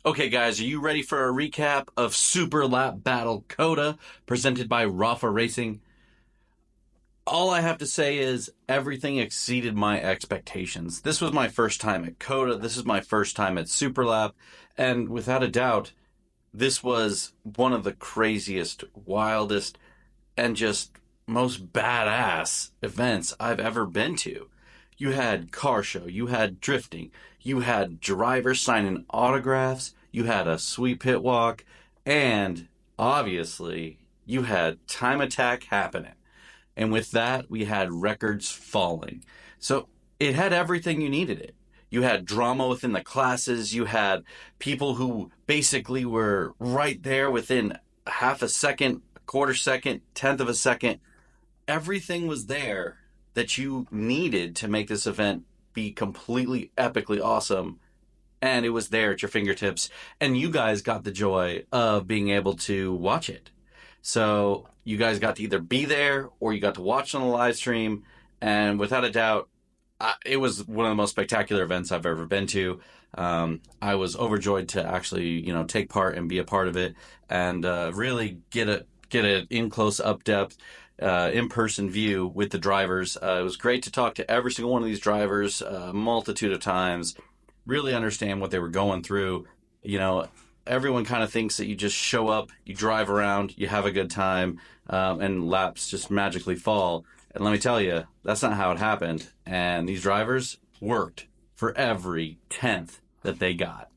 Okay, guys, are you ready for a recap of Super Lap Battle Coda presented by Rafa Racing? All I have to say is everything exceeded my expectations. This was my first time at Coda. This is my first time at Super Lap. And without a doubt, this was one of the craziest, wildest, and just most badass events I've ever been to. You had car show, you had drifting, you had drivers signing autographs, you had a sweet pit walk, and obviously you had time attack happening. And with that, we had records falling. So it had everything you needed it. You had drama within the classes. You had people who basically were right there within half a second, a quarter second, tenth of a second. Everything was there that you needed to make this event be completely epically awesome. And it was there at your fingertips. And you guys got the joy of being able to watch it. So you guys got to either be there or you got to watch on the live stream. And without a doubt, it was one of the most spectacular events I've ever been to. I was overjoyed to actually, take part and be a part of it and really get an in close up depth, in-person view with the drivers. It was great to talk to every single one of these drivers a multitude of times, really understand what they were going through. Everyone kind of thinks that you just show up, you drive around, you have a good time, and laps just magically fall. And let me tell you, that's not how it happened. And these drivers worked for every tenth that they got.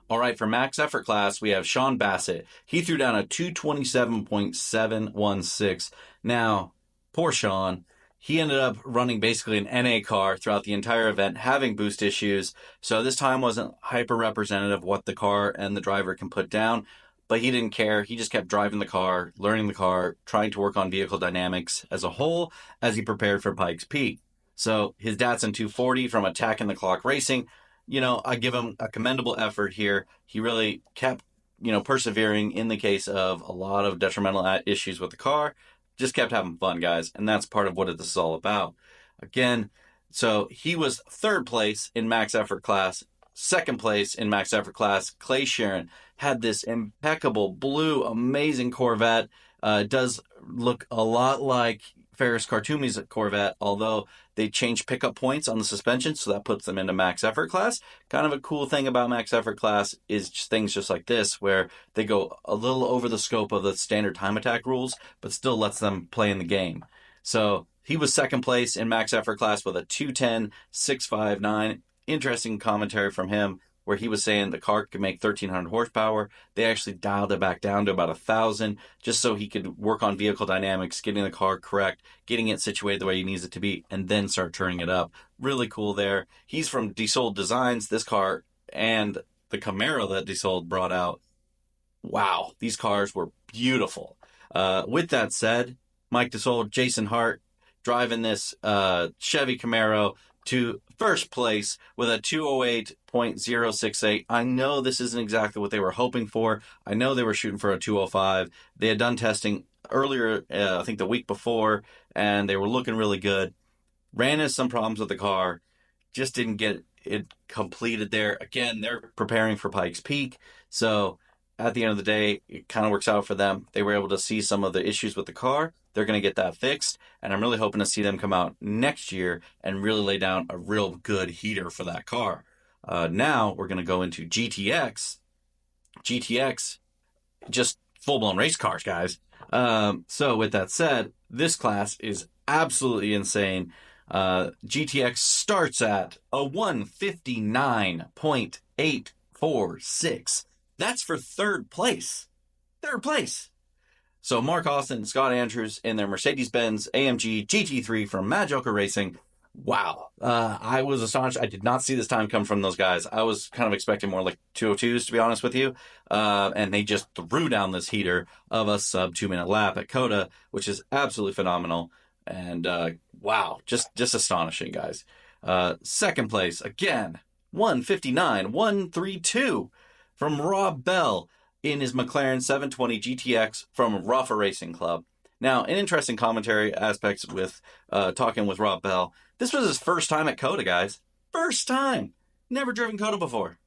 All right, for max effort class, we have Sean Bassett. He threw down a 227.716. Now, poor Sean. He ended up running basically an NA car throughout the entire event, having boost issues. So this time wasn't hyper representative of what the car and the driver can put down. But he didn't care. He just kept driving the car, learning the car, trying to work on vehicle dynamics as a whole as he prepared for Pikes Peak. So his Datsun 240 from Attacking the Clock Racing, I give him a commendable effort here. He really kept, persevering in the case of a lot of detrimental issues with the car. Just kept having fun, guys. And that's part of what this is all about. Again, so he was third place in max effort class. Second place in max effort class, Clay Sharon had this impeccable blue, amazing Corvette. It does look a lot like Ferris Khartoumy's Corvette, although they changed pickup points on the suspension, so that puts them into max effort class. Kind of a cool thing about max effort class is things just like this, where they go a little over the scope of the standard time attack rules, but still lets them play in the game. So he was second place in max effort class with a 210.659. Interesting commentary from him where he was saying the car could make 1,300 horsepower. They actually dialed it back down to about 1,000 just so he could work on vehicle dynamics, getting the car correct, getting it situated the way he needs it to be, and then start turning it up. Really cool there. He's from Desold Designs, this car, and the Camaro that Desold brought out. Wow, these cars were beautiful. With that said, Mike Desold, Jason Hart, driving this Chevy Camaro to first place with a 208.068. I know this isn't exactly what they were hoping for. I know they were shooting for a 205. They had done testing earlier, I think the week before, and they were looking really good. Ran into some problems with the car. Just didn't get it completed there. Again, they're preparing for Pikes Peak. So at the end of the day, it kind of works out for them. They were able to see some of the issues with the car. They're going to get that fixed, and I'm really hoping to see them come out next year and really lay down a real good heater for that car. Now we're going to go into GTX. GTX, just full-blown race cars, guys. So with that said, this class is absolutely insane. GTX starts at a 159.846. That's for third place. Third place. So Mark Austin and Scott Andrews in their Mercedes-Benz AMG GT3 from Mad Joker Racing. Wow. I was astonished. I did not see this time come from those guys. I was kind of expecting more like 202s, to be honest with you. And they just threw down this heater of a sub 2-minute lap at Coda, which is absolutely phenomenal. And wow, just astonishing, guys. Second place, again, 159.132 from Rob Bell in his McLaren 720 GTX from Rafa Racing Club. Now, an interesting commentary aspects with talking with Rob Bell. This was his first time at Coda, guys. First time. Never driven Coda before.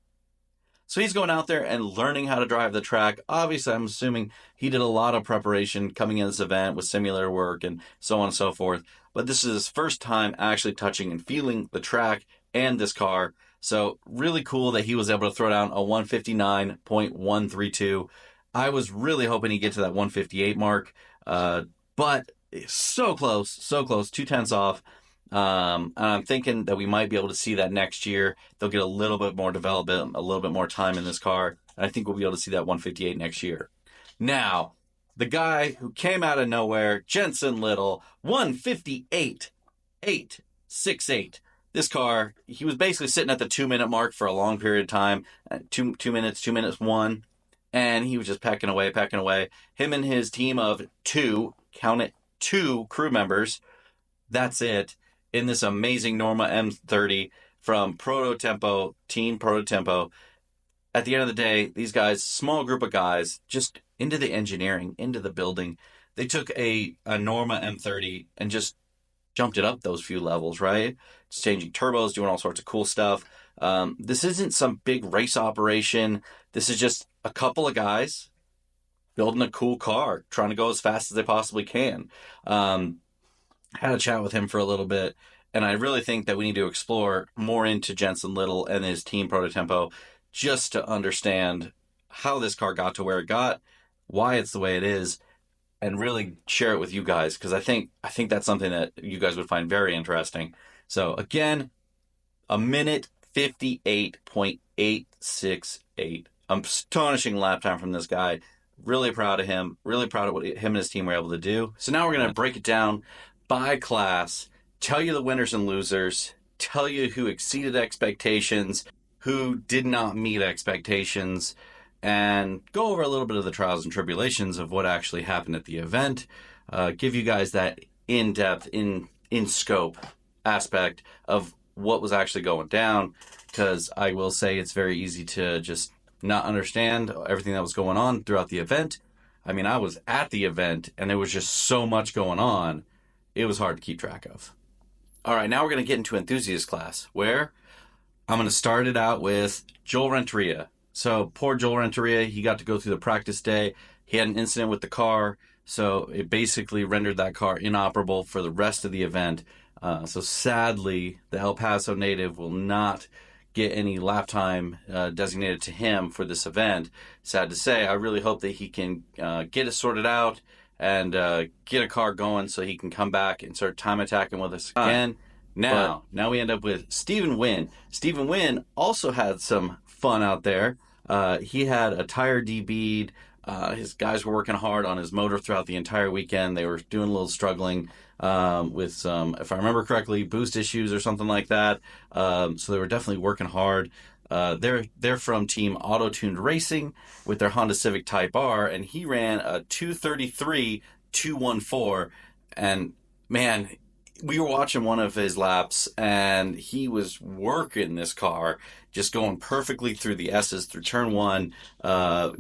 So he's going out there and learning how to drive the track. Obviously, I'm assuming he did a lot of preparation coming in this event with simulator work and so on and so forth. But this is his first time actually touching and feeling the track and this car. So really cool that he was able to throw down a 159.132. I was really hoping he'd get to that 158 mark, but so close, 2/10 off. And I'm thinking that we might be able to see that next year. They'll get a little bit more development, a little bit more time in this car. And I think we'll be able to see that 158 next year. Now, the guy who came out of nowhere, Jensen Little, 158.868. This car, he was basically sitting at the 2-minute mark for a long period of time. 2 minutes 1. And he was just pecking away. Him and his team of 2, count it, 2 crew members. That's it. In this amazing Norma M30 from Team Prototempo. At the end of the day, these guys, small group of guys, just into the engineering, into the building. They took a Norma M30 and just jumped it up those few levels, right? Just changing turbos, doing all sorts of cool stuff. This isn't some big race operation. This is just a couple of guys building a cool car, trying to go as fast as they possibly can. Had a chat with him for a little bit, and I really think that we need to explore more into Jensen Little and his team Prototempo just to understand how this car got to where it got, why it's the way it is, and really share it with you guys, because I think that's something that you guys would find very interesting. So again, 1:58.868. Astonishing lap time from this guy. Really proud of him. Really proud of what him and his team were able to do. So now we're going to break it down by class, tell you the winners and losers, tell you who exceeded expectations, who did not meet expectations, and go over a little bit of the trials and tribulations of what actually happened at the event, give you guys that in-depth, in-scope aspect of what was actually going down, because I will say it's very easy to just not understand everything that was going on throughout the event. I mean, I was at the event, and there was just so much going on, it was hard to keep track of. All right, now we're going to get into enthusiast class, where I'm going to start it out with Joel Renteria. So poor Joel Renteria, he got to go through the practice day. He had an incident with the car, so it basically rendered that car inoperable for the rest of the event. So sadly, the El Paso native will not get any lap time designated to him for this event. Sad to say, I really hope that he can get it sorted out and get a car going so he can come back and start time attacking with us again. Now we end up with Stephen Wynn. Stephen Wynn also had some fun out there. He had a tire DB'd. His guys were working hard on his motor throughout the entire weekend. They were doing a little struggling with some, if I remember correctly, boost issues or something like that. So they were definitely working hard. They're from Team Auto Tuned Racing with their Honda Civic Type R, and he ran a 2:33.214. And man, we were watching one of his laps, and he was working this car, just going perfectly through the S's, through turn 1,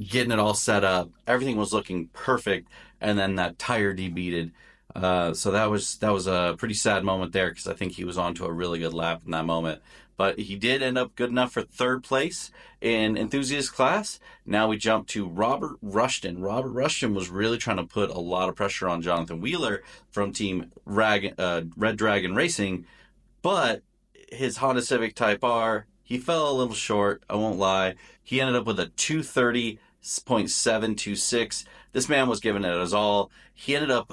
getting it all set up. Everything was looking perfect, and then that tire debeated. So that was a pretty sad moment there, because I think he was on to a really good lap in that moment. But he did end up good enough for 3rd place in enthusiast class. Now we jump to Robert Rushton. Robert Rushton was really trying to put a lot of pressure on Jonathan Wheeler from Team Red Dragon Racing, but his Honda Civic Type R, he fell a little short, I won't lie. He ended up with a 2:30.726. This man was giving it his all. He ended up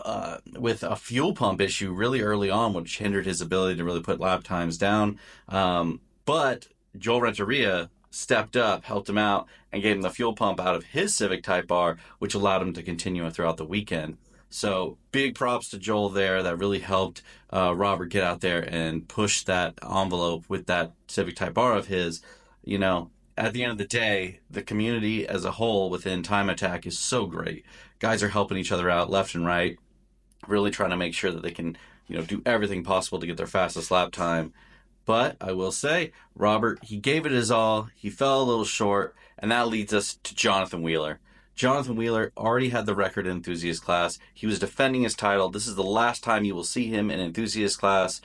with a fuel pump issue really early on, which hindered his ability to really put lap times down. But Joel Renteria stepped up, helped him out, and gave him the fuel pump out of his Civic Type R, which allowed him to continue throughout the weekend. So big props to Joel there. That really helped Robert get out there and push that envelope with that Civic Type R of his. You know, at the end of the day, the community as a whole within Time Attack is so great. Guys are helping each other out left and right, really trying to make sure that they can, do everything possible to get their fastest lap time. But I will say, Robert, he gave it his all. He fell a little short, and that leads us to Jonathan Wheeler. Jonathan Wheeler already had the record in enthusiast class. He was defending his title. This is the last time you will see him in enthusiast class,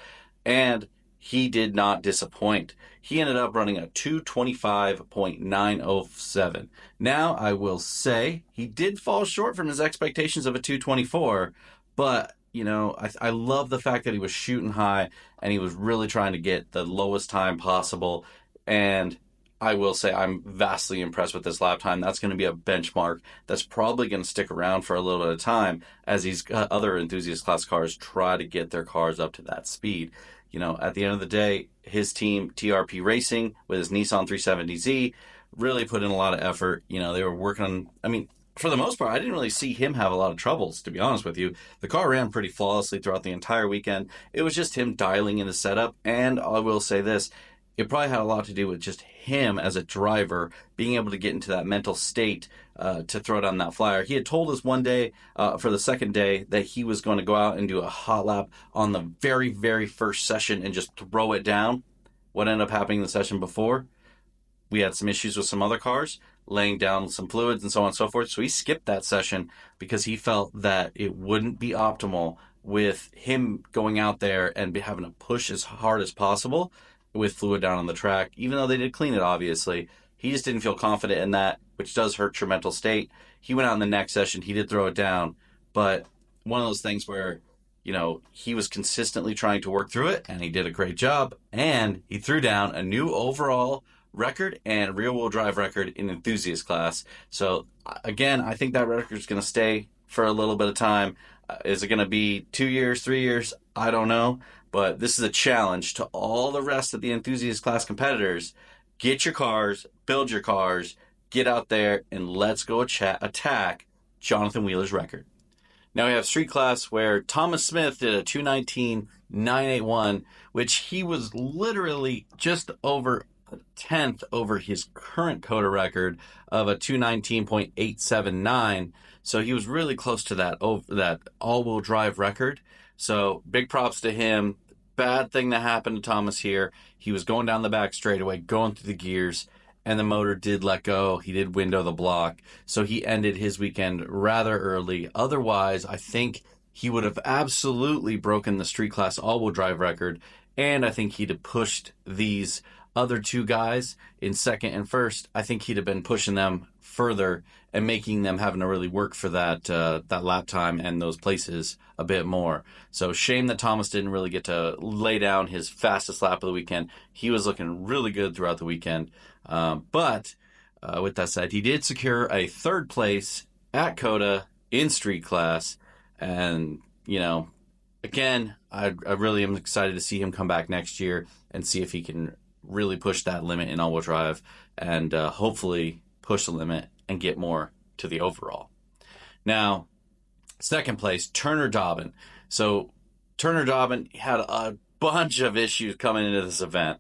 and he did not disappoint. He ended up running a 225.907. Now, I will say he did fall short from his expectations of a 224, but I love the fact that he was shooting high and he was really trying to get the lowest time possible. And I will say I'm vastly impressed with this lap time. That's going to be a benchmark that's probably going to stick around for a little bit of time as these other enthusiast class cars try to get their cars up to that speed. At the end of the day, his team, TRP Racing, with his Nissan 370Z, really put in a lot of effort. They were working on, for the most part, I didn't really see him have a lot of troubles, to be honest with you. The car ran pretty flawlessly throughout the entire weekend. It was just him dialing in the setup, and I will say this, it probably had a lot to do with just him as a driver being able to get into that mental state to throw down that flyer. He had told us one day for the second day that he was going to go out and do a hot lap on the very, very first session and just throw it down. What ended up happening the session before? We had some issues with some other cars, laying down some fluids and so on and so forth. So he skipped that session because he felt that it wouldn't be optimal with him going out there and having to push as hard as possible with fluid down on the track, even though they did clean it, obviously. He just didn't feel confident in that, which does hurt your mental state. He went out in the next session. He did throw it down, but one of those things where, he was consistently trying to work through it, and he did a great job, and he threw down a new overall record and rear-wheel drive record in enthusiast class. So, again, I think that record is going to stay for a little bit of time. Is it going to be 2 years, 3 years? I don't know. But this is a challenge to all the rest of the enthusiast class competitors. Get your cars, build your cars, get out there, and let's go attack Jonathan Wheeler's record. Now we have street class where Thomas Smith did a 219.981, which he was literally just over a tenth over his current COTA record of a 219.879. So he was really close to that all-wheel drive record. So big props to him. Bad thing that happened to Thomas here. He was going down the back straightaway, going through the gears, and the motor did let go. He did window the block. So he ended his weekend rather early. Otherwise, I think he would have absolutely broken the street class all-wheel drive record. And I think he'd have pushed these other two guys in second and first. I think he'd have been pushing them further and making them having to really work for that lap time and those places a bit more. So shame that Thomas didn't really get to lay down his fastest lap of the weekend. He was looking really good throughout the weekend. But with that said, he did secure a third place at COTA in street class. And, again, I really am excited to see him come back next year and see if he can really push that limit in all-wheel drive and hopefully push the limit and get more to the overall. Now, second place, Turner Dobbin. So Turner Dobbin had a bunch of issues coming into this event.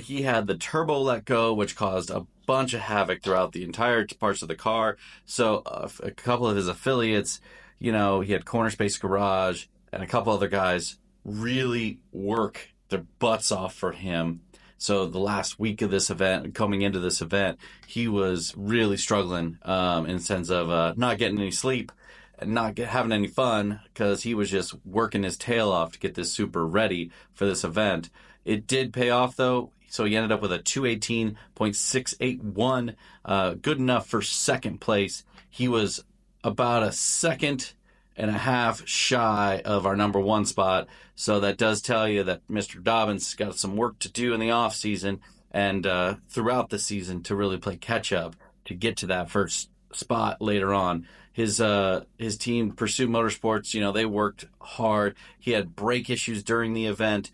He had the turbo let go, which caused a bunch of havoc throughout the entire parts of the car. So a couple of his affiliates, he had Corner Space Garage and a couple other guys really work their butts off for him. So the last week of this event, coming into this event, he was really struggling in the sense of not getting any sleep and not having any fun because he was just working his tail off to get this super ready for this event. It did pay off, though. So he ended up with a 218.681, good enough for second place. He was about a second and a half shy of our number one spot. So that does tell you that Mr. Dobbins got some work to do in the off season and throughout the season to really play catch up to get to that first spot later on. His team, Pursuit Motorsports, they worked hard. He had brake issues during the event.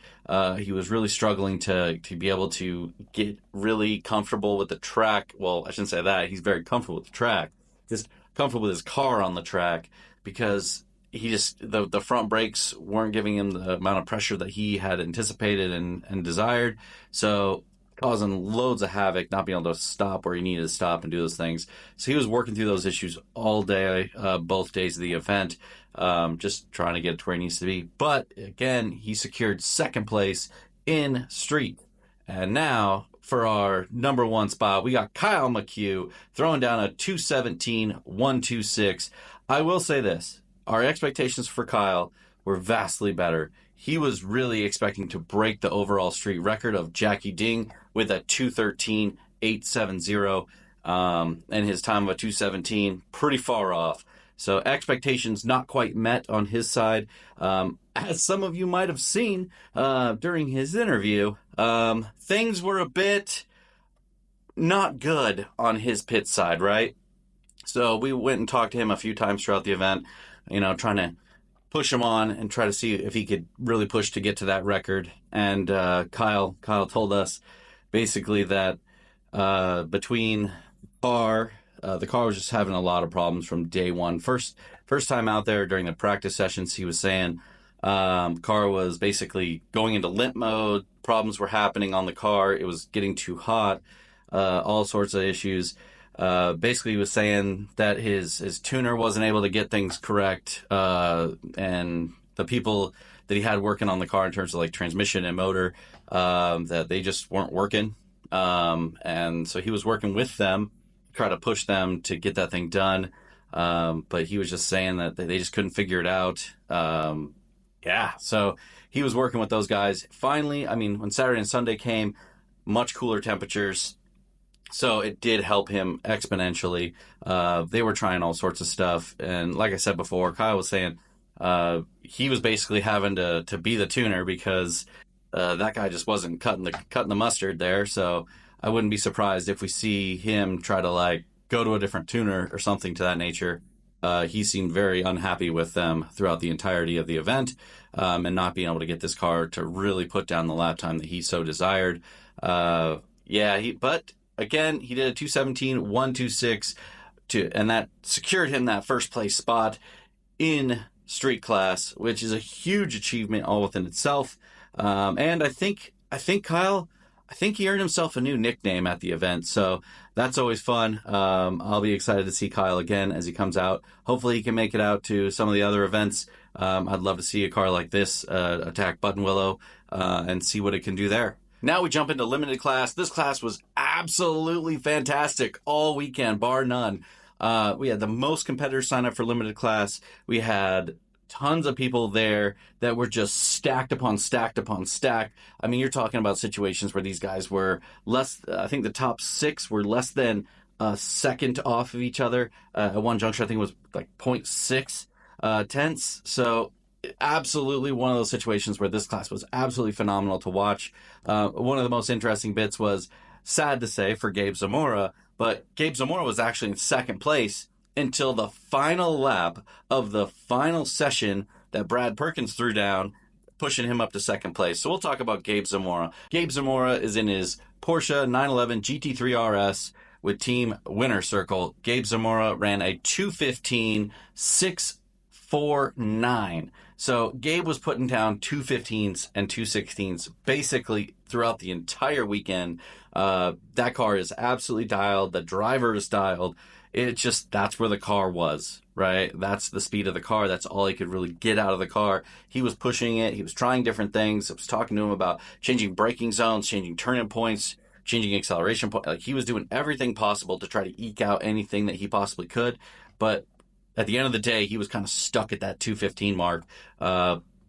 He was really struggling to be able to get really comfortable with the track. Well, I shouldn't say that. He's very comfortable with the track. Just comfortable with his car on the track because the front brakes weren't giving him the amount of pressure that he had anticipated and desired. So causing loads of havoc, not being able to stop where he needed to stop and do those things. So he was working through those issues all day, both days of the event, just trying to get it to where he needs to be. But again, he secured second place in street. And now for our number one spot, we got Kyle McHugh throwing down a 217.126. I will say this. Our expectations for Kyle were vastly better. He was really expecting to break the overall street record of Jackie Ding with a 2:13.870, and his time of a 2:17, pretty far off. So expectations not quite met on his side. As some of you might have seen during his interview, things were a bit not good on his pit side, right? So we went and talked to him a few times throughout the event, trying to push him on and try to see if he could really push to get to that record. And Kyle told us basically that between the car was just having a lot of problems from day one. First time out there during the practice sessions, he was saying car was basically going into limp mode. Problems were happening on the car. It was getting too hot. All sorts of issues. Basically, he was saying that his tuner wasn't able to get things correct, and the people that he had working on the car in terms of like transmission and motor, that they just weren't working. And so he was working with them, try to push them to get that thing done. But he was just saying that they just couldn't figure it out. So he was working with those guys. Finally, when Saturday and Sunday came, much cooler temperatures. So it did help him exponentially. They were trying all sorts of stuff. And like I said before, Kyle was saying he was basically having to be the tuner because that guy just wasn't cutting the mustard there. So I wouldn't be surprised if we see him try to like go to a different tuner or something to that nature. He seemed very unhappy with them throughout the entirety of the event, and not being able to get this car to really put down the lap time that he so desired. But again, he did a 2:17.126 and that secured him that first place spot in street class, which is a huge achievement all within itself. And I think Kyle, he earned himself a new nickname at the event, so that's always fun. I'll be excited to see Kyle again as he comes out. Hopefully he can make it out to some of the other events. I'd love to see a car like this attack Button Willow and see what it can do there. Now we jump into limited class. This class was absolutely fantastic all weekend, bar none. We had the most competitors sign up for limited class. We had tons of people there that were just stacked upon stacked upon stacked. You're talking about situations where these guys were I think the top 6 were less than a second off of each other. At one juncture, I think it was like 0.6 tenths. So absolutely one of those situations where this class was absolutely phenomenal to watch. One of the most interesting bits was, sad to say for Gabe Zamora, but Gabe Zamora was actually in second place until the final lap of the final session that Brad Perkins threw down, pushing him up to second place. So we'll talk about Gabe Zamora. Gabe Zamora is in his Porsche 911 GT3 RS with Team Winner Circle. Gabe Zamora ran a 2:15.649. So Gabe was putting down 2:15s and 2:16s basically throughout the entire weekend. That car is absolutely dialed. The driver is dialed. That's where the car was, right? That's the speed of the car. That's all he could really get out of the car. He was pushing it. He was trying different things. I was talking to him about changing braking zones, changing turning points, changing acceleration points. Like, he was doing everything possible to try to eke out anything that he possibly could. But at the end of the day, he was kind of stuck at that 2:15 mark.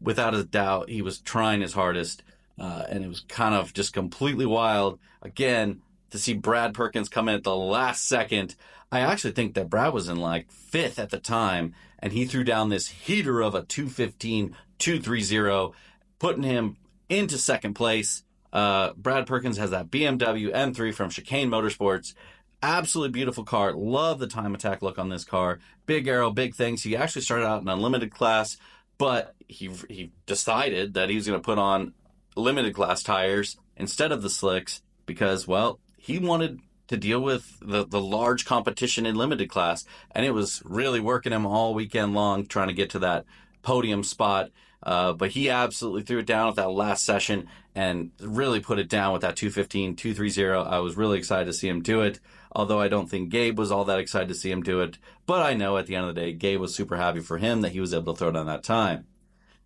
Without a doubt, he was trying his hardest. And it was kind of just completely wild. Again, to see Brad Perkins come in at the last second. I actually think that Brad was in like 5th at the time, and he threw down this heater of a 2:15.230, putting him into second place. Brad Perkins has that BMW M3 from Chicane Motorsports. Absolutely beautiful car. Love the time attack look on this car. Big aero, big things. He actually started out in unlimited class, but he decided that he was going to put on limited class tires instead of the slicks because, well, he wanted to deal with the large competition in limited class, and it was really working him all weekend long trying to get to that podium spot. But he absolutely threw it down at that last session and really put it down with that 2:15.230. I was really excited to see him do it, although I don't think Gabe was all that excited to see him do it. But I know at the end of the day, Gabe was super happy for him that he was able to throw down that time.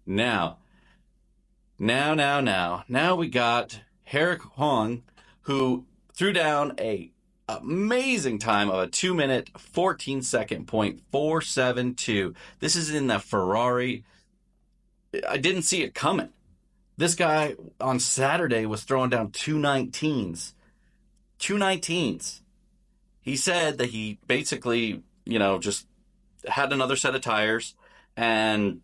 Now we got Herrick Hong, who threw down a amazing time of a 2-minute, 14-second .472. This is in the Ferrari I didn't see it coming. This guy on Saturday was throwing down 219s. 219s. He said that he basically, just had another set of tires and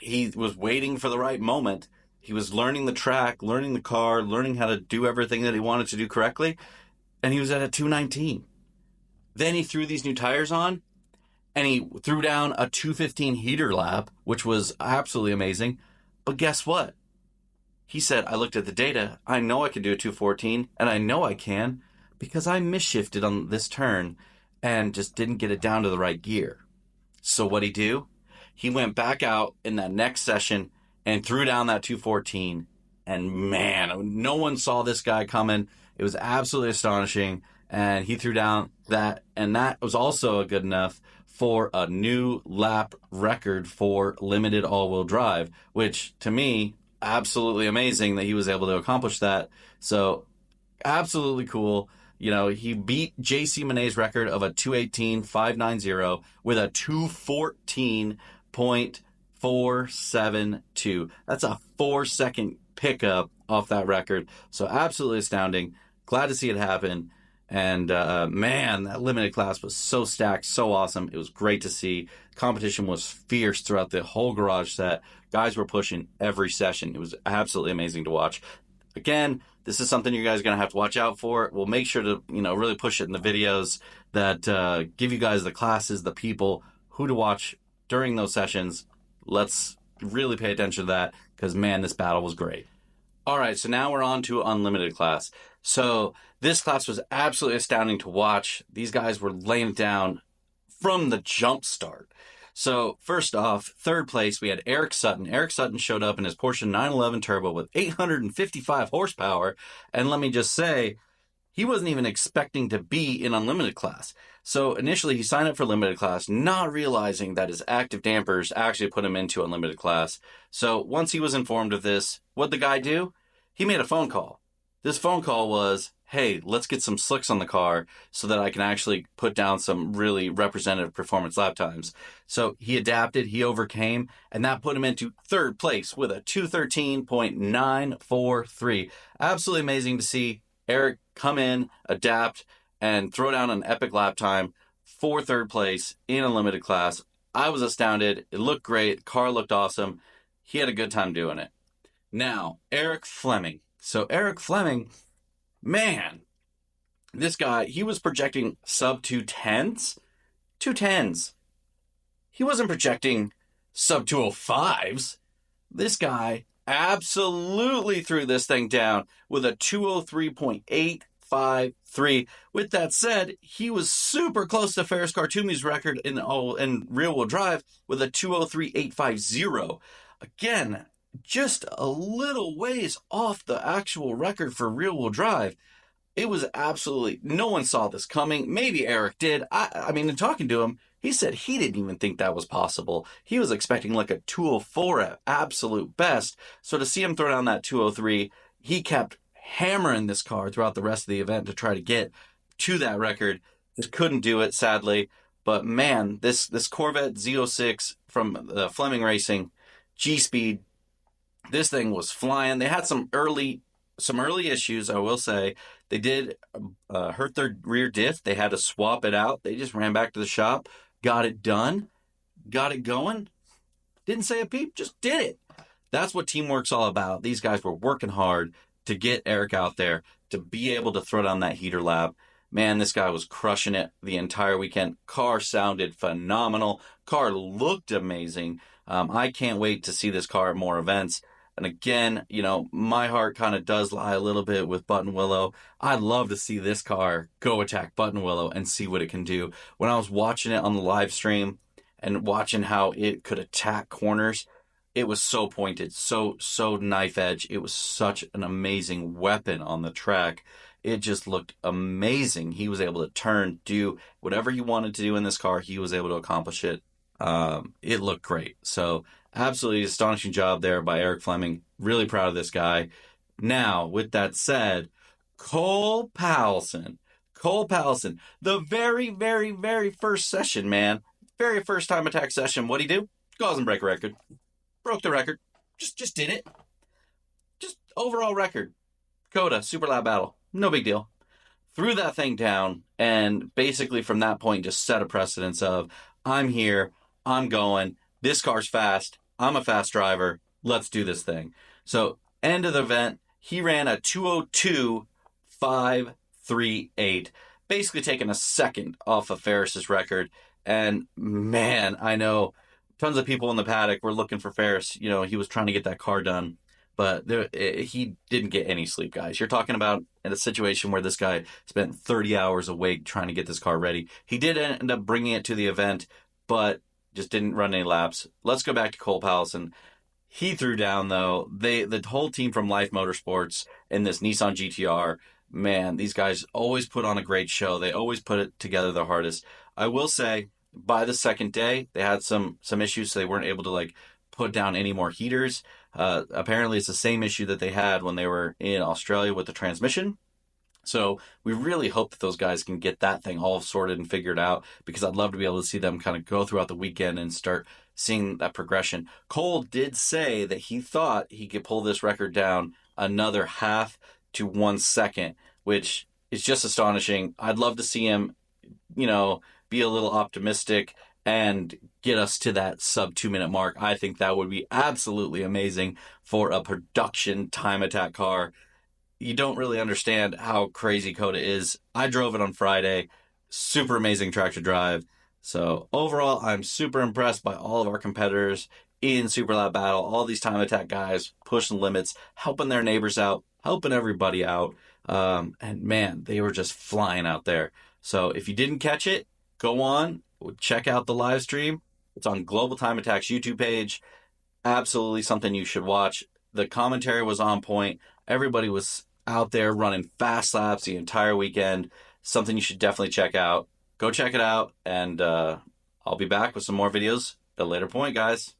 he was waiting for the right moment. He was learning the track, learning the car, learning how to do everything that he wanted to do correctly, and he was at a 219. Then he threw these new tires on, and he threw down a 215 heater lap, which was absolutely amazing. But guess what? He said, I looked at the data. I know I can do a 214, and I know I can because I misshifted on this turn and just didn't get it down to the right gear. So what'd he do? He went back out in that next session and threw down that 214. And man, no one saw this guy coming. It was absolutely astonishing. And he threw down that, and that was also good enough for a new lap record for limited all-wheel drive, which to me, absolutely amazing that he was able to accomplish that. So absolutely cool. He beat JC Monet's record of a 218.590 with a 214.472. That's a 4-second pickup off that record. So absolutely astounding. Glad to see it happen. And man, that limited class was so stacked, so awesome. It was great to see. Competition was fierce throughout the whole garage set. Guys were pushing every session. It was absolutely amazing to watch. Again, this is something you guys are going to have to watch out for. We'll make sure to, really push it in the videos that give you guys the classes, the people, who to watch during those sessions. Let's really pay attention to that because, man, this battle was great. All right, so now we're on to Unlimited class. So this class was absolutely astounding to watch. These guys were laying it down from the jump start. So first off, third place, we had Eric Sutton. Eric Sutton showed up in his Porsche 911 Turbo with 855 horsepower. And let me just say, he wasn't even expecting to be in Unlimited class. So initially he signed up for Limited class, not realizing that his active dampers actually put him into Unlimited class. So once he was informed of this, what'd the guy do? He made a phone call. This phone call was, hey, let's get some slicks on the car so that I can actually put down some really representative performance lap times. So he adapted, he overcame, and that put him into third place with a 213.943. Absolutely amazing to see Eric come in, adapt, and throw down an epic lap time for third place in Unlimited class. I was astounded. It looked great. Car looked awesome. He had a good time doing it. Now, Eric Fleming. So Eric Fleming, man, this guy, he was projecting sub 210s. 210s. He wasn't projecting sub 205s. This guy absolutely threw this thing down with a 203.853. With that said, he was super close to Ferris Khartoumy's record in rear-wheel drive with a 203.850. Again, just a little ways off the actual record for rear-wheel drive. It was absolutely, no one saw this coming. Maybe Eric did. I mean, in talking to him, he said he didn't even think that was possible. He was expecting like a 204 at absolute best. So to see him throw down that 203, he kept hammering this car throughout the rest of the event to try to get to that record. Just couldn't do it, sadly. But man, this Corvette Z06 from Fleming Racing, G-Speed, this thing was flying. They had some early issues, I will say. They did hurt their rear diff. They had to swap it out. They just ran back to the shop, got it done, got it going. Didn't say a peep, just did it. That's what teamwork's all about. These guys were working hard to get Eric out there, to be able to throw down that heater lap. Man, this guy was crushing it the entire weekend. Car sounded phenomenal. Car looked amazing. I can't wait to see this car at more events. And again, my heart kind of does lie a little bit with Button Willow. I'd love to see this car go attack Button Willow and see what it can do. When I was watching it on the live stream and watching how it could attack corners, it was so pointed, so knife edge. It was such an amazing weapon on the track. It just looked amazing. He was able to turn, do whatever he wanted to do in this car. He was able to accomplish it. It looked great. So absolutely astonishing job there by Eric Fleming. Really proud of this guy. Now, with that said, Cole Powelson, the very, very, very first session, man. Very first time attack session. What'd he do? Cause and break record. broke the record. Just did it. Just overall record. Coda, super lap battle. No big deal. Threw that thing down, and basically from that point just set a precedence of, I'm here, I'm going, this car's fast, I'm a fast driver, let's do this thing. So end of the event, he ran a 2:02.538, basically taking a second off of Ferris's record. And man, I know tons of people in the paddock were looking for Ferris. You know, he was trying to get that car done, but he didn't get any sleep, guys. You're talking about in a situation where this guy spent 30 hours awake trying to get this car ready. He did end up bringing it to the event, but just didn't run any laps. Let's go back to Cole Pallison. He threw down, though. The whole team from Life Motorsports in this Nissan GTR, man, these guys always put on a great show. They always put it together their hardest. I will say, by the second day, they had some issues, so they weren't able to like put down any more heaters. Apparently, it's the same issue that they had when they were in Australia with the transmission. So we really hope that those guys can get that thing all sorted and figured out, because I'd love to be able to see them kind of go throughout the weekend and start seeing that progression. Cole did say that he thought he could pull this record down another half to 1 second, which is just astonishing. I'd love to see him, be a little optimistic and get us to that sub 2-minute mark. I think that would be absolutely amazing for a production time attack car. You don't really understand how crazy Coda is. I drove it on Friday. Super amazing track to drive. So overall, I'm super impressed by all of our competitors in Super Lap Battle. All these time attack guys pushing limits, helping their neighbors out, helping everybody out. And man, they were just flying out there. So if you didn't catch it, go on, check out the live stream. It's on Global Time Attack's YouTube page. Absolutely something you should watch. The commentary was on point. Everybody was out there running fast laps the entire weekend. Something you should definitely check out. Go check it out, and I'll be back with some more videos at a later point, guys.